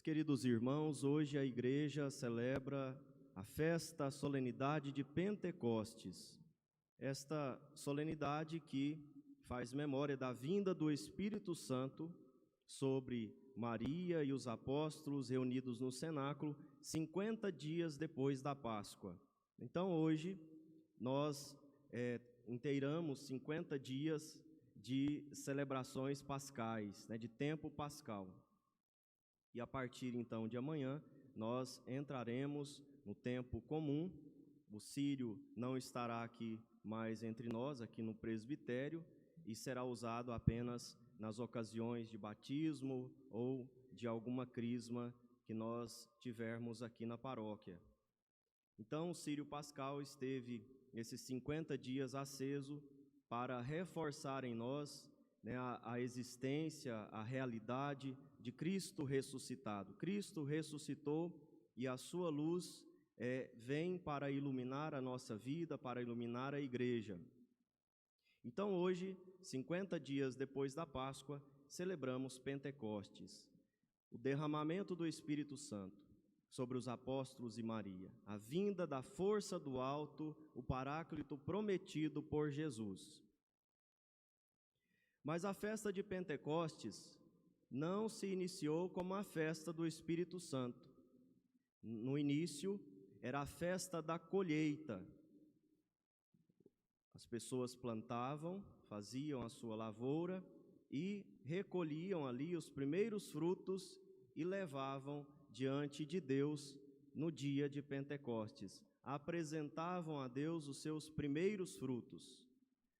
Queridos irmãos, hoje a igreja celebra a festa, a solenidade de Pentecostes. Esta solenidade que faz memória da vinda do Espírito Santo sobre Maria e os apóstolos reunidos no cenáculo 50 dias depois da Páscoa. Então hoje nós inteiramos 50 dias de celebrações pascais, de tempo pascal. E a partir então de amanhã, nós entraremos no tempo comum. O Círio não estará aqui mais entre nós, aqui no presbitério, e será usado apenas nas ocasiões de batismo ou de alguma crisma que nós tivermos aqui na paróquia. Então, o Círio Pascal esteve esses 50 dias aceso para reforçar em nós a existência, a realidade de Cristo ressuscitado. Cristo ressuscitou e a sua luz vem para iluminar a nossa vida, para iluminar a igreja. Então hoje, 50 dias depois da Páscoa, celebramos Pentecostes, o derramamento do Espírito Santo sobre os apóstolos e Maria, a vinda da força do alto, o Paráclito prometido por Jesus. Mas a festa de Pentecostes não se iniciou como a festa do Espírito Santo. No início, era a festa da colheita. As pessoas plantavam, faziam a sua lavoura e recolhiam ali os primeiros frutos e levavam diante de Deus no dia de Pentecostes. Apresentavam a Deus os seus primeiros frutos.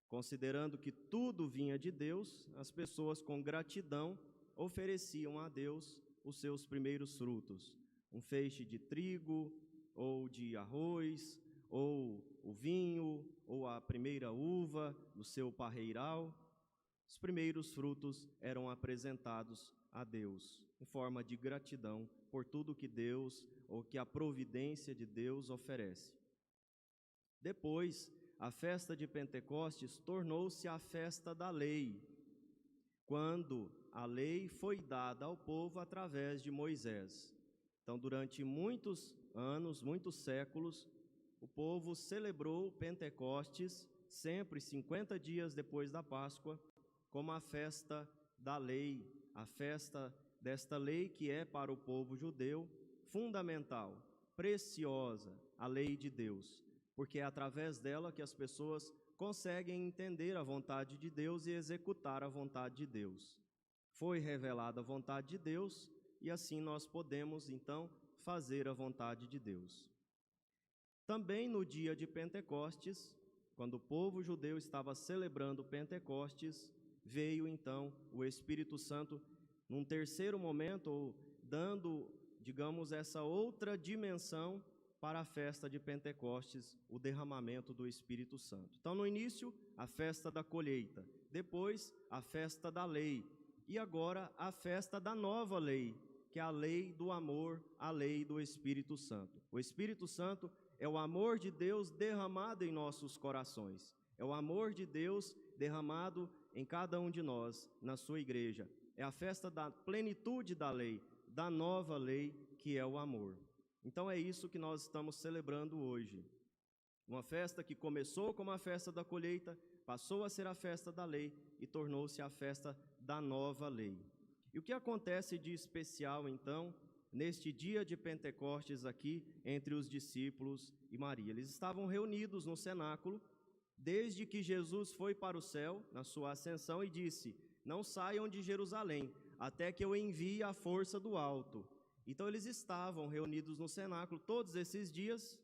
Considerando que tudo vinha de Deus, as pessoas com gratidão ofereciam a Deus os seus primeiros frutos. Um feixe de trigo, ou de arroz, ou o vinho, ou a primeira uva do seu parreiral. Os primeiros frutos eram apresentados a Deus, em forma de gratidão por tudo que Deus, ou que a providência de Deus oferece. Depois, a festa de Pentecostes tornou-se a festa da lei, quando a lei foi dada ao povo através de Moisés. Então, durante muitos anos, muitos séculos, o povo celebrou Pentecostes, sempre 50 dias depois da Páscoa, como a festa da lei, a festa desta lei que é para o povo judeu fundamental, preciosa, a lei de Deus. Porque é através dela que as pessoas conseguem entender a vontade de Deus e executar a vontade de Deus. Foi revelada a vontade de Deus e assim nós podemos, então, fazer a vontade de Deus. Também no dia de Pentecostes, quando o povo judeu estava celebrando Pentecostes, veio então o Espírito Santo num terceiro momento, dando, digamos, essa outra dimensão para a festa de Pentecostes, o derramamento do Espírito Santo. Então, no início, a festa da colheita, depois, a festa da lei, e agora a festa da nova lei, que é a lei do amor, a lei do Espírito Santo. O Espírito Santo é o amor de Deus derramado em nossos corações, é o amor de Deus derramado em cada um de nós, na sua igreja. É a festa da plenitude da lei, da nova lei, que é o amor. Então é isso que nós estamos celebrando hoje. Uma festa que começou como a festa da colheita, passou a ser a festa da lei e tornou-se a festa da nova lei. E o que acontece de especial, então, neste dia de Pentecostes aqui, entre os discípulos e Maria? Eles estavam reunidos no cenáculo, desde que Jesus foi para o céu, na sua ascensão, e disse: não saiam de Jerusalém, até que eu envie a força do alto. Então eles estavam reunidos no cenáculo todos esses dias,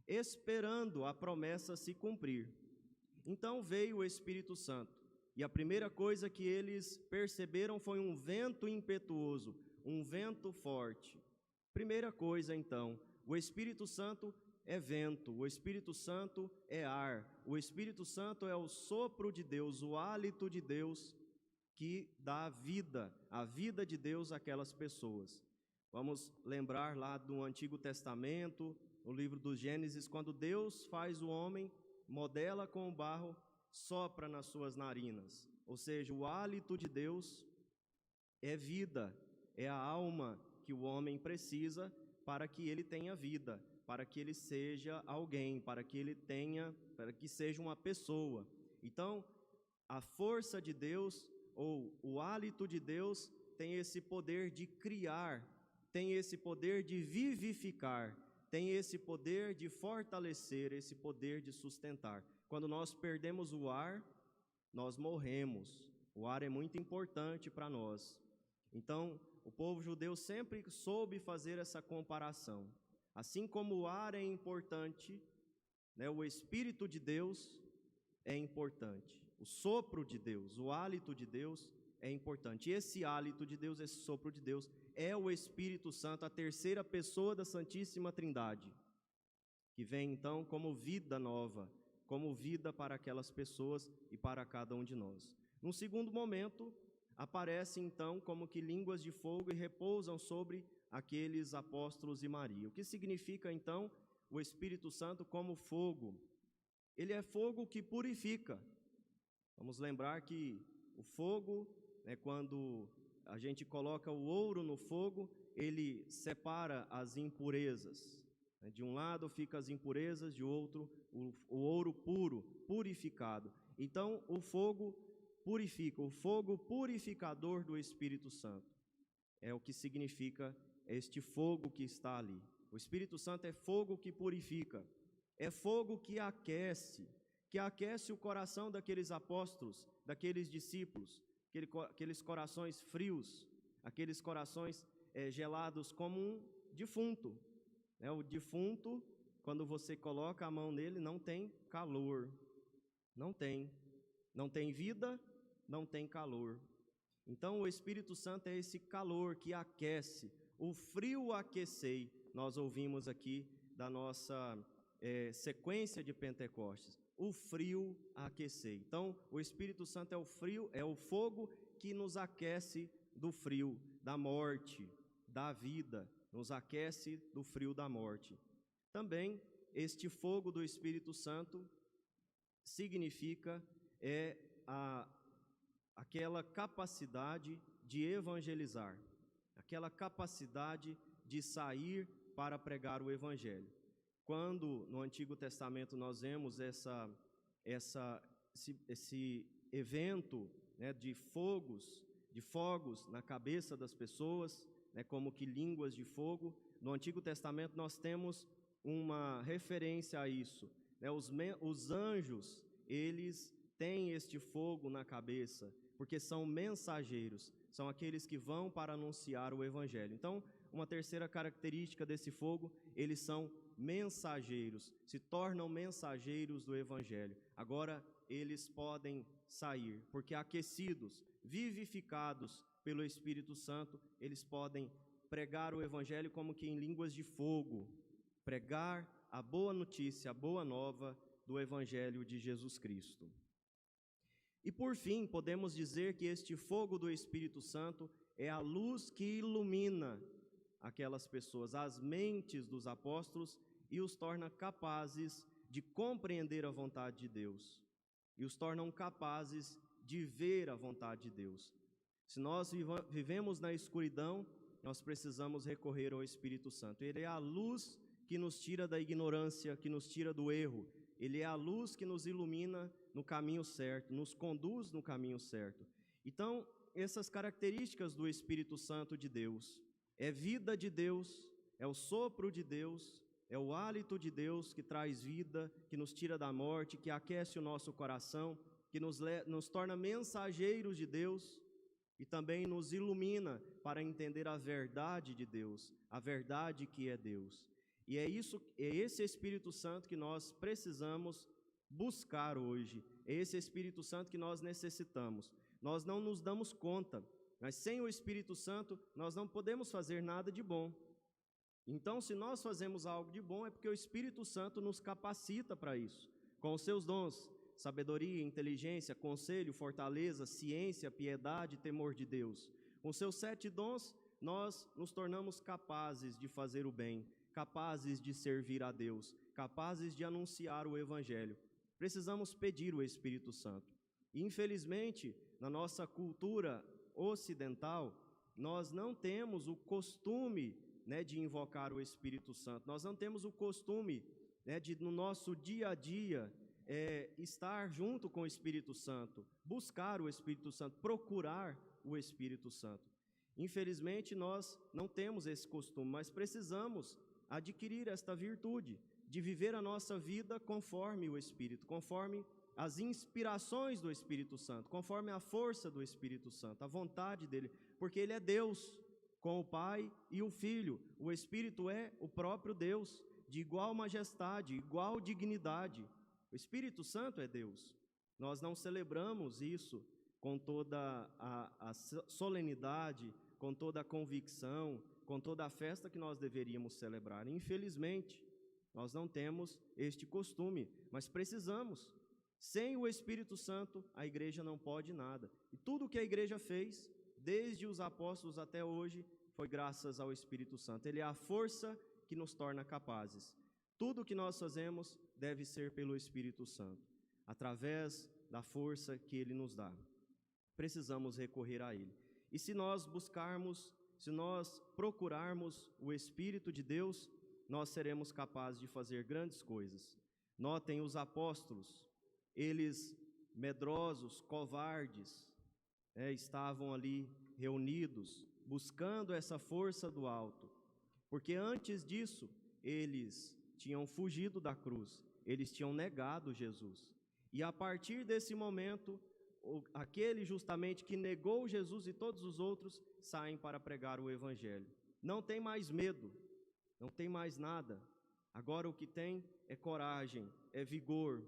esperando a promessa se cumprir. Então veio o Espírito Santo, e a primeira coisa que eles perceberam foi um vento impetuoso, um vento forte. Primeira coisa então, o Espírito Santo é vento, o Espírito Santo é ar, o Espírito Santo é o sopro de Deus, o hálito de Deus que dá vida, a vida de Deus àquelas pessoas. Vamos lembrar lá do Antigo Testamento, no livro do Gênesis, quando Deus faz o homem, modela com o barro, sopra nas suas narinas. Ou seja, o hálito de Deus é vida, é a alma que o homem precisa para que ele tenha vida, para que ele seja alguém, para que seja uma pessoa. Então, a força de Deus, ou o hálito de Deus, tem esse poder de criar, tem esse poder de vivificar, tem esse poder de fortalecer, esse poder de sustentar. Quando nós perdemos o ar, nós morremos. O ar é muito importante para nós. Então, o povo judeu sempre soube fazer essa comparação. Assim como o ar é importante, né, o Espírito de Deus é importante. O sopro de Deus, o hálito de Deus é importante. E esse hálito de Deus, esse sopro de Deus, é o Espírito Santo, a terceira pessoa da Santíssima Trindade, que vem então como vida nova, como vida para aquelas pessoas e para cada um de nós. Num segundo momento, aparece então como que línguas de fogo e repousam sobre aqueles apóstolos e Maria. O que significa então o Espírito Santo como fogo? Ele é fogo que purifica. Vamos lembrar que o fogo, quando a gente coloca o ouro no fogo, ele separa as impurezas. De um lado fica as impurezas, de outro o ouro puro, purificado. Então o fogo purifica, o fogo purificador do Espírito Santo. É o que significa este fogo que está ali. O Espírito Santo é fogo que purifica, é fogo que aquece o coração daqueles apóstolos, daqueles discípulos, aqueles corações frios, aqueles corações gelados como um defunto. O defunto, quando você coloca a mão nele, não tem calor, não tem vida, não tem calor. Então o Espírito Santo é esse calor que aquece, o frio aquecei, nós ouvimos aqui da nossa sequência de Pentecostes, o frio aquecei. Então o Espírito Santo é o frio, é o fogo que nos aquece do frio, da morte, da vida, nos aquece do frio da morte. Também este fogo do Espírito Santo significa aquela capacidade de evangelizar, aquela capacidade de sair para pregar o Evangelho. Quando no Antigo Testamento nós vemos esse evento, de fogos na cabeça das pessoas, como que línguas de fogo, no Antigo Testamento nós temos uma referência a isso. Os anjos, eles têm este fogo na cabeça, porque são mensageiros, são aqueles que vão para anunciar o Evangelho. Então, uma terceira característica desse fogo, eles são mensageiros, se tornam mensageiros do Evangelho. Agora, eles podem sair, porque aquecidos, vivificados pelo Espírito Santo, eles podem pregar o Evangelho como que em línguas de fogo, pregar a boa notícia, a boa nova do Evangelho de Jesus Cristo. E por fim, podemos dizer que este fogo do Espírito Santo é a luz que ilumina aquelas pessoas, as mentes dos apóstolos, e os torna capazes de compreender a vontade de Deus, e os tornam capazes de ver a vontade de Deus. Se nós vivemos na escuridão, nós precisamos recorrer ao Espírito Santo. Ele é a luz que nos tira da ignorância, que nos tira do erro. Ele é a luz que nos ilumina no caminho certo, nos conduz no caminho certo. Então, essas características do Espírito Santo de Deus, é vida de Deus, é o sopro de Deus, é o hálito de Deus que traz vida, que nos tira da morte, que aquece o nosso coração, que nos torna mensageiros de Deus e também nos ilumina para entender a verdade de Deus, a verdade que é Deus. E é esse Espírito Santo que nós precisamos buscar hoje, é esse Espírito Santo que nós necessitamos. Nós não nos damos conta, mas sem o Espírito Santo nós não podemos fazer nada de bom. Então, se nós fazemos algo de bom, é porque o Espírito Santo nos capacita para isso, com os seus dons, sabedoria, inteligência, conselho, fortaleza, ciência, piedade, temor de Deus. Com seus 7 dons, nós nos tornamos capazes de fazer o bem, capazes de servir a Deus, capazes de anunciar o Evangelho. Precisamos pedir o Espírito Santo. E, infelizmente, na nossa cultura ocidental, nós não temos o costume, né, de invocar o Espírito Santo, nós não temos o costume, né, de no nosso dia a dia estar junto com o Espírito Santo, buscar o Espírito Santo, procurar o Espírito Santo. Infelizmente, nós não temos esse costume, mas precisamos adquirir esta virtude de viver a nossa vida conforme o Espírito, conforme as inspirações do Espírito Santo, conforme a força do Espírito Santo, a vontade dele, porque ele é Deus, com o Pai e o Filho. O Espírito é o próprio Deus, de igual majestade, igual dignidade. O Espírito Santo é Deus. Nós não celebramos isso com toda a solenidade, com toda a convicção, com toda a festa que nós deveríamos celebrar. Infelizmente, nós não temos este costume, mas precisamos. Sem o Espírito Santo, a igreja não pode nada. E tudo que a igreja fez, desde os apóstolos até hoje, foi graças ao Espírito Santo. Ele é a força que nos torna capazes. Tudo que nós fazemos deve ser pelo Espírito Santo, através da força que ele nos dá. Precisamos recorrer a ele. E se nós buscarmos, se nós procurarmos o Espírito de Deus, nós seremos capazes de fazer grandes coisas. Notem os apóstolos, eles medrosos, covardes, estavam ali reunidos, buscando essa força do alto, porque antes disso, eles tinham fugido da cruz, eles tinham negado Jesus, e a partir desse momento, aquele justamente que negou Jesus e todos os outros, saem para pregar o Evangelho. Não tem mais medo, não tem mais nada, agora o que tem é coragem, é vigor,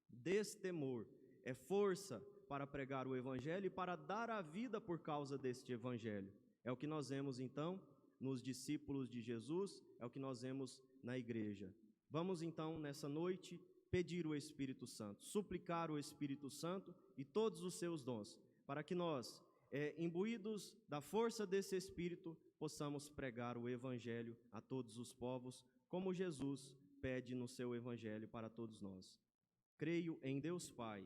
destemor, é força para pregar o Evangelho e para dar a vida por causa deste Evangelho. É o que nós vemos então nos discípulos de Jesus, é o que nós vemos na igreja. Vamos então nessa noite pedir o Espírito Santo, suplicar o Espírito Santo e todos os seus dons, para que nós, imbuídos da força desse Espírito, possamos pregar o Evangelho a todos os povos, como Jesus pede no seu Evangelho para todos nós. Creio em Deus Pai,